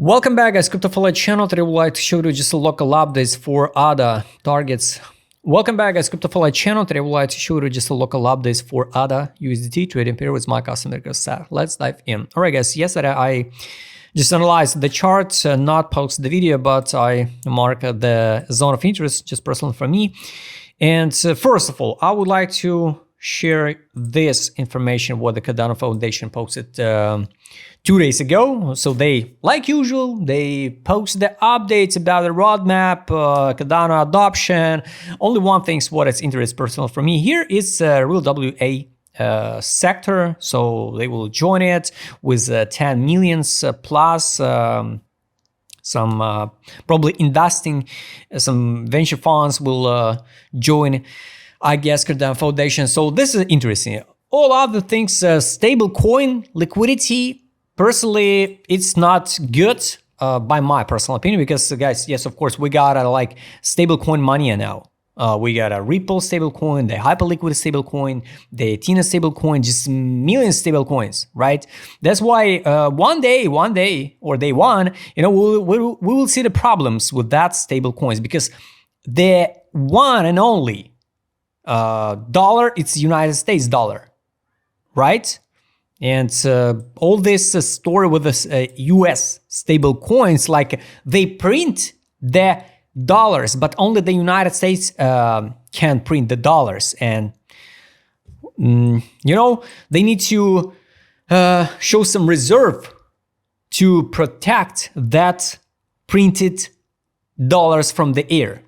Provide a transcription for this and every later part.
Welcome back, guys. Crypto channel. Today, we'd like to show you just a local updates for ADA targets. Welcome back, guys. Crypto channel. Today, we'd like to show you just a local updates for ADA USDT trading pair with my customer set. Let's dive in. All right, guys. Yesterday, I just analyzed the chart, not post the video, but I marked the zone of interest, just personal for me. And first of all, I would like to share this information what the Cardano Foundation posted 2 days ago. So they, like usual, they post the updates about the roadmap, Cardano adoption. Only one thing is what is interest personal for me here is real WA sector. So they will join it with 10 millions plus some probably investing, some venture funds will join, I guess, Cardano Foundation. So this is interesting. All other things, stable coin liquidity. Personally, it's not good by my personal opinion because, guys, yes, of course, we got like stablecoin money now. We got a Ripple stablecoin, the Hyperliquid stablecoin, the Tina stablecoin, just millions stablecoins, right? That's why one day or day one, we will see the problems with that stablecoins because the one and only dollar, it's United States dollar, right? And all this story with this US stable coins, like they print the dollars, but only the United States can print the dollars. And, they need to show some reserve to protect that printed dollars from the air.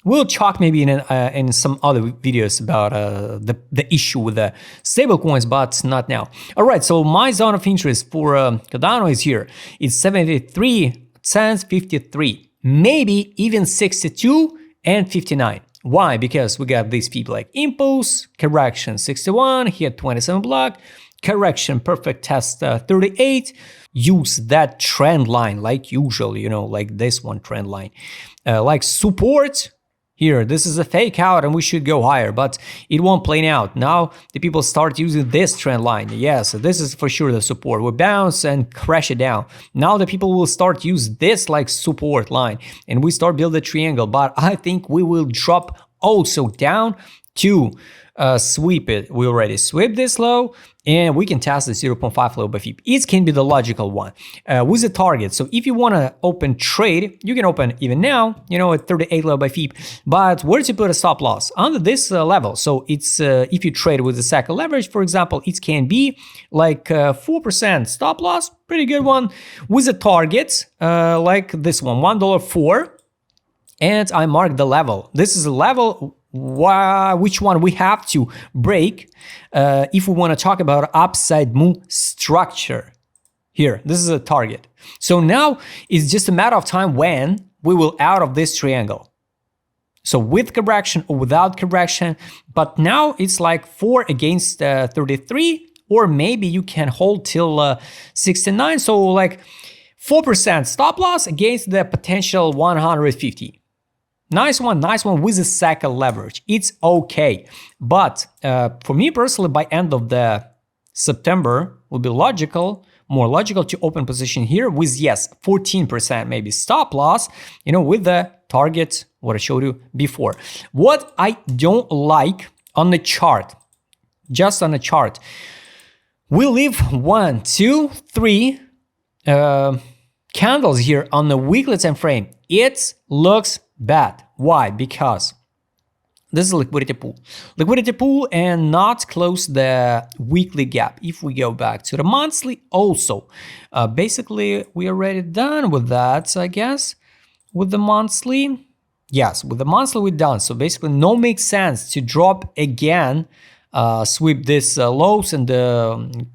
We'll talk maybe in some other videos about the issue with the stablecoins, but not now. All right, so my zone of interest for Cardano is here. It's 73 cents 53, maybe even 62 and 59. Why? Because we got these people like impulse, correction 61, here 27 block, correction perfect test 38. Use that trend line like usual, like this one trend line, like support. Here, this is a fake out and we should go higher, but it won't play out. Now the people start using this trend line. Yes, this is for sure the support. We bounce and crash it down. Now the people will start use this like support line and we start build a triangle, but I think we will drop also down to sweep it. We already sweep this low and we can test the 0.5 low by FIB. It can be the logical one with a target. So if you want to open trade, you can open even now, at 38 low by FIB. But where to put a stop loss? Under this level. So it's if you trade with the second leverage, for example, it can be like 4% stop loss, pretty good one, with a target like this one, $1.04. And I mark the level. This is a level which one we have to break if we want to talk about upside move structure. Here, this is a target. So now it's just a matter of time when we will out of this triangle. So with correction or without correction, but now it's like 4 against 33, or maybe you can hold till 69. So like 4% stop loss against the potential 150. Nice one with the second leverage. It's okay. But for me personally, by end of the September, will be more logical to open position here with, yes, 14% maybe stop loss, with the target, what I showed you before. What I don't like on the chart, just on the chart, we leave 1, 2, 3 candles here on the weekly time frame. It looks bad. Why? Because this is a liquidity pool and not close the weekly gap. If we go back to the monthly also, basically we already done with that, I guess. With the monthly, yes, with the monthly we're done. So basically no makes sense to drop again, sweep this lows and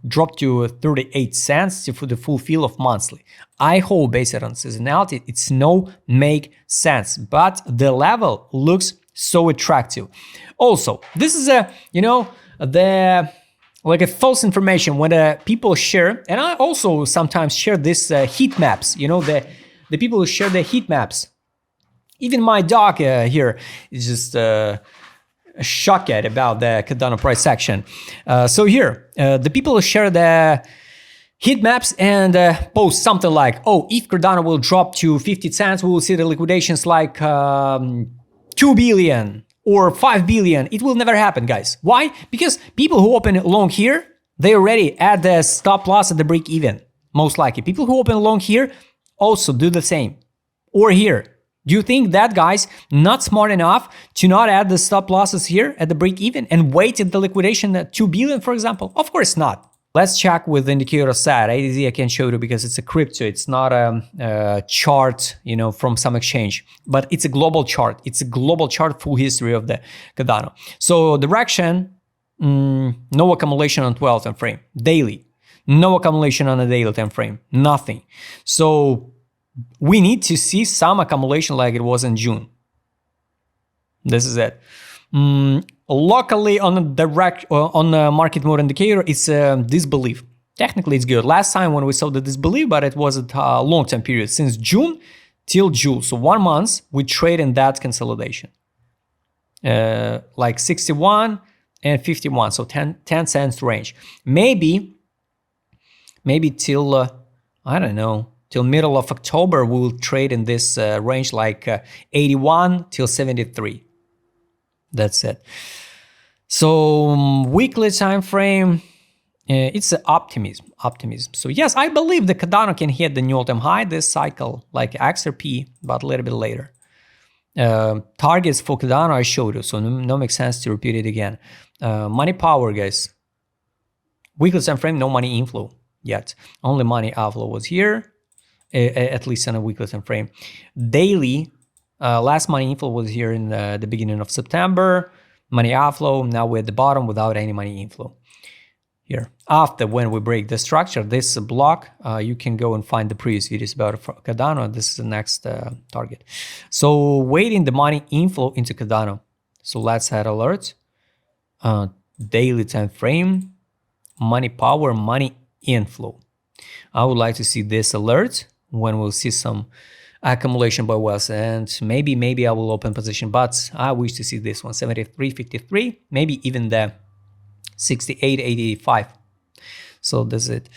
drop to 38 cents for the full fill of monthly. I hope based on seasonality, it's no make sense, but the level looks so attractive. Also, this is like a false information when people share, and I also sometimes share this heat maps, the people who share the heat maps. Even my dog here is just shocked about the Cardano price action. So here, the people who share the heat maps and post something like, oh, if Cardano will drop to 50 cents, we will see the liquidations like 2 billion or 5 billion. It will never happen, guys. Why? Because people who open long here, they already at the stop loss at the break even, most likely. People who open long here also do the same. Or here. Do you think that guys not smart enough to not add the stop losses here at the break even and wait at the liquidation at 2 billion, for example? Of course not. Let's check with the indicator side. ADZ I can show you because it's a crypto. It's not a chart, you know, from some exchange, but it's a global chart. It's a global chart, full history of the Cardano. So direction, no accumulation on 12 time frame, daily, no accumulation on a daily time frame, nothing. So we need to see some accumulation like it was in June. This is it. Locally on the market mode indicator, it's disbelief. Technically, it's good. Last time when we saw the disbelief, but it was a long-term period since June till June. So 1 month we trade in that consolidation, like 61 and 51. So 10 cents range. Maybe till I don't know. Till middle of October, we will trade in this range like 81 till 73. That's it. So weekly time frame, it's optimism. So yes, I believe the Cardano can hit the new all-time high this cycle, like XRP, but a little bit later. Targets for Cardano I showed you, so no makes sense to repeat it again. Money power, guys. Weekly time frame, no money inflow yet. Only money outflow was here, at least on a weekly time frame. Daily, last money inflow was here in the beginning of September. Money outflow, now we're at the bottom without any money inflow. Here, after when we break the structure, this block, you can go and find the previous videos about Cardano. This is the next target. So waiting the money inflow into Cardano. So let's add alert. Daily time frame, money power, money inflow. I would like to see this alert when we'll see some accumulation by Wells, and maybe I will open position, but I wish to see this one 73.53, maybe even the 68.85. So that's it.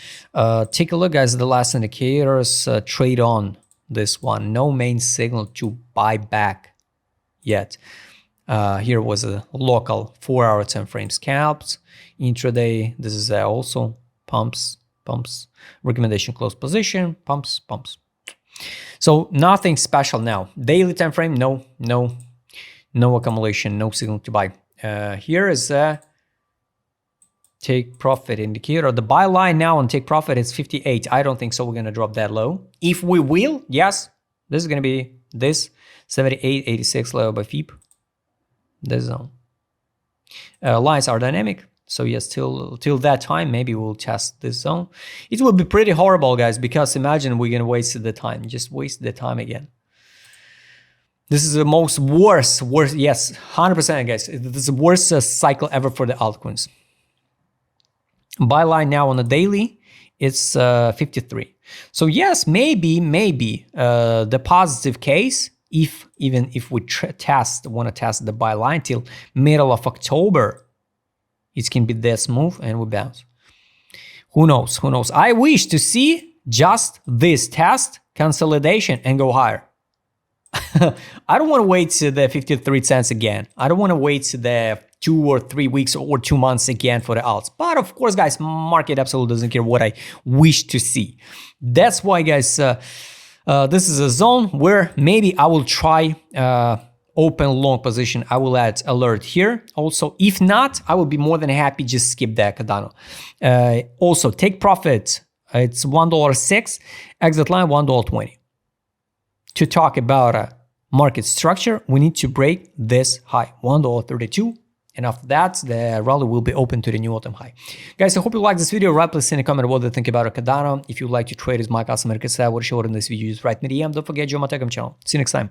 Take a look, guys, at the last indicators. Trade on this one. No main signal to buy back yet. Here was a local 4-hour time frame scalps. Intraday, this is also pumps. Recommendation close position, pumps. So nothing special now. Daily time frame, no accumulation, no signal to buy. Here is a take profit indicator. The buy line now on take profit is 58. I don't think so. We're gonna drop that low. If we will, yes, this is gonna be this 78.86 level by FIP. This zone. Lines are dynamic. So yes, till that time, maybe we'll test this zone. It will be pretty horrible, guys, because imagine we're gonna waste the time, just waste the time again. This is the most worst, yes, 100%, guys. This is the worst cycle ever for the altcoins. Buy line now on the daily, it's 53. So yes, maybe the positive case, even if we want to test the buy line till middle of October. It can be this move and we bounce. Who knows? I wish to see just this test, consolidation, and go higher. I don't want to wait to the 53 cents again. I don't want to wait to the 2 or 3 weeks or 2 months again for the alts. But of course, guys, market absolutely doesn't care what I wish to see. That's why, guys, this is a zone where maybe I will try open long position. I will add alert here. Also, if not, I will be more than happy just skip that Cardano. Also, take profit. It's $1.06. Exit line $1.20. To talk about market structure, we need to break this high, $1.32. And after that, the rally will be open to the new all-time high. Guys, I hope you liked this video. Right, please in a comment what you think about Cardano. If you like to trade as my customer, what I showed in this video, just write me DM. Don't forget, join my Telegram channel. See you next time.